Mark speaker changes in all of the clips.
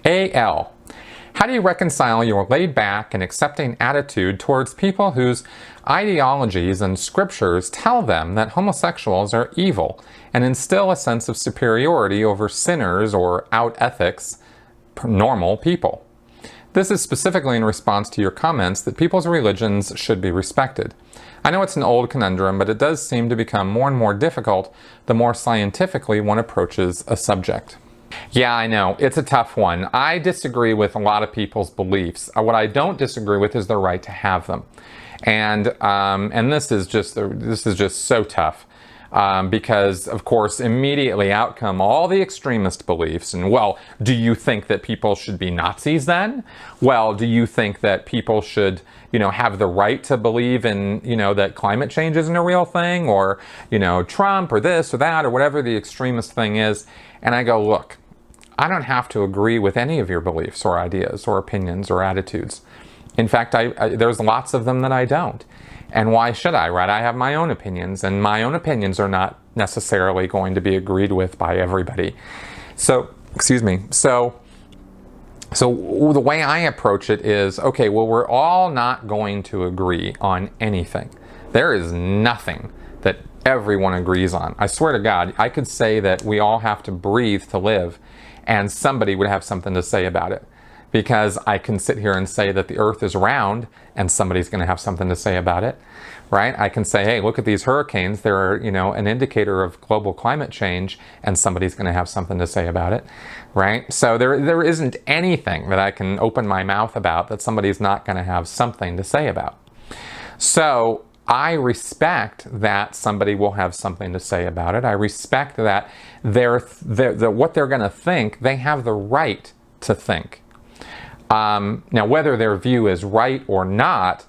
Speaker 1: AL. How do you reconcile your laid-back and accepting attitude towards people whose ideologies and scriptures tell them that homosexuals are evil and instill a sense of superiority over sinners or out-ethics normal people? This is specifically in response to your comments that people's religions should be respected. I know it's an old conundrum, but it does seem to become more and more difficult the more scientifically one approaches a subject. Yeah, I know. It's a tough one. I disagree with a lot of people's beliefs. What I don't disagree with is their right to have them. And this is just so tough. Because, of course, immediately out come all the extremist beliefs. And, well, do you think that people should be Nazis then? Well, do you think that people should, have the right to believe in, that climate change isn't a real thing? Or, Trump or this or that or whatever the extremist thing is? And I go, look, I don't have to agree with any of your beliefs or ideas or opinions or attitudes. In fact, there's lots of them that I don't. And why should I, right? I have my own opinions, and my own opinions are not necessarily going to be agreed with by everybody. So, excuse me. So the way I approach it is, okay, well, we're all not going to agree on anything. There is nothing that everyone agrees on. I swear to God, I could say that we all have to breathe to live, and somebody would have something to say about it. Because I can sit here and say that the earth is round and somebody's going to have something to say about it, right? I can say, hey, look at these hurricanes. They're, an indicator of global climate change, and somebody's going to have something to say about it, right? So there isn't anything that I can open my mouth about that somebody's not going to have something to say about. So I respect that somebody will have something to say about it. I respect that what they're going to think, they have the right to think. Now, whether their view is right or not,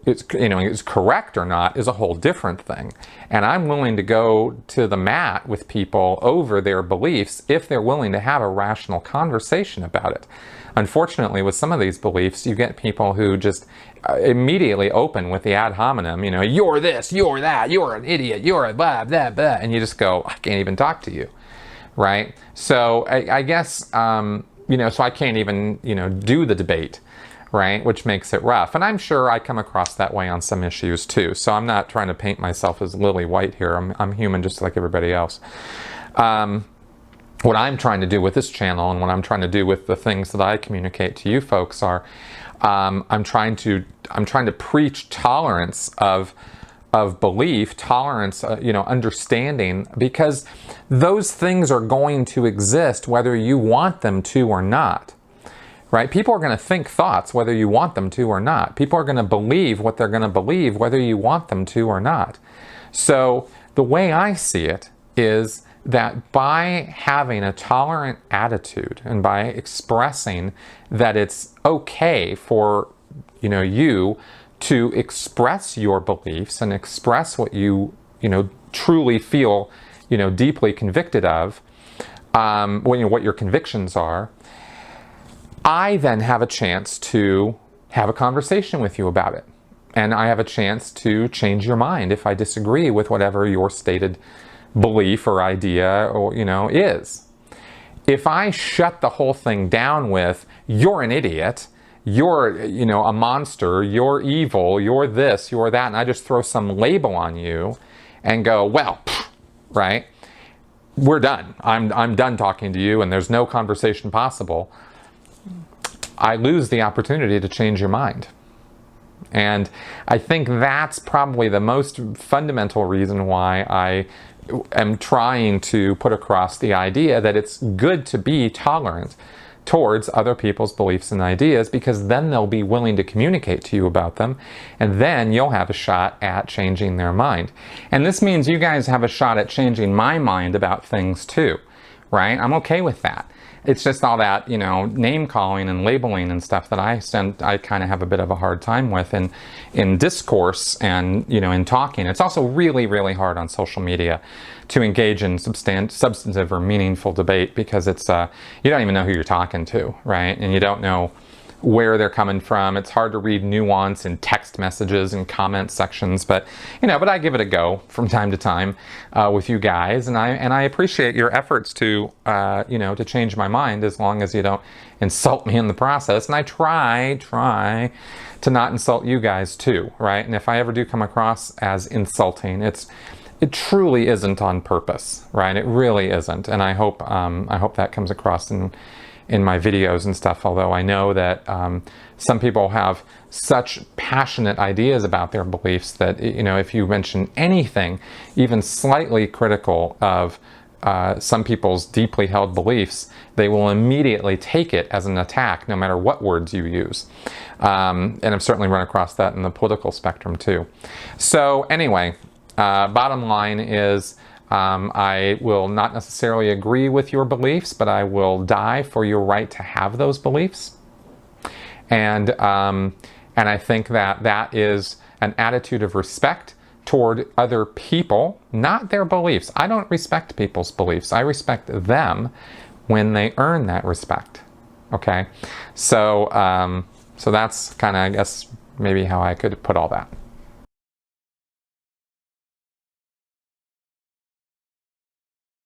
Speaker 1: it's correct or not, is a whole different thing. And I'm willing to go to the mat with people over their beliefs if they're willing to have a rational conversation about it. Unfortunately, with some of these beliefs, you get people who just immediately open with the ad hominem, you're this, you're that, you're an idiot, you're a blah, blah, blah, and you just go, I can't even talk to you, right? So I guess... so I can't even, do the debate, right? Which makes it rough. And I'm sure I come across that way on some issues too. So I'm not trying to paint myself as lily white here. I'm human just like everybody else. What I'm trying to do with this channel and what I'm trying to do with the things that I communicate to you folks are, I'm trying to preach tolerance of belief, tolerance, understanding, because those things are going to exist whether you want them to or not, right? People are going to think thoughts whether you want them to or not. People are going to believe what they're going to believe whether you want them to or not. So the way I see it is that by having a tolerant attitude and by expressing that it's okay for, you to express your beliefs and express what you, truly feel, deeply convicted of, what your convictions are, I then have a chance to have a conversation with you about it. And I have a chance to change your mind if I disagree with whatever your stated belief or idea or, is. If I shut the whole thing down with, you're an idiot, you're, a monster, you're evil, you're this, you're that, and I just throw some label on you and go, well, right, we're done. I'm done talking to you and there's no conversation possible. I lose the opportunity to change your mind. And I think that's probably the most fundamental reason why I am trying to put across the idea that it's good to be tolerant towards other people's beliefs and ideas, because then they'll be willing to communicate to you about them, and then you'll have a shot at changing their mind. And this means you guys have a shot at changing my mind about things too, right? I'm okay with that. It's just all that, name calling and labeling and stuff that I kind of have a bit of a hard time with in discourse and, in talking. It's also really, really hard on social media to engage in substantive or meaningful debate, because it's, you don't even know who you're talking to, right? And you don't know where they're coming from. It's hard to read nuance in text messages and comment sections, but but I give it a go from time to time with you guys, and I appreciate your efforts to to change my mind, as long as you don't insult me in the process. And I try to not insult you guys too, right? And if I ever do come across as insulting, it truly isn't on purpose, right? It really isn't, and I hope that comes across in my videos and stuff, although I know that some people have such passionate ideas about their beliefs that, if you mention anything, even slightly critical of some people's deeply held beliefs, they will immediately take it as an attack, no matter what words you use. And I've certainly run across that in the political spectrum too. So anyway, bottom line is, I will not necessarily agree with your beliefs, but I will die for your right to have those beliefs. And I think that is an attitude of respect toward other people, not their beliefs. I don't respect people's beliefs. I respect them when they earn that respect. Okay? So, so that's kind of, I guess, maybe how I could put all that.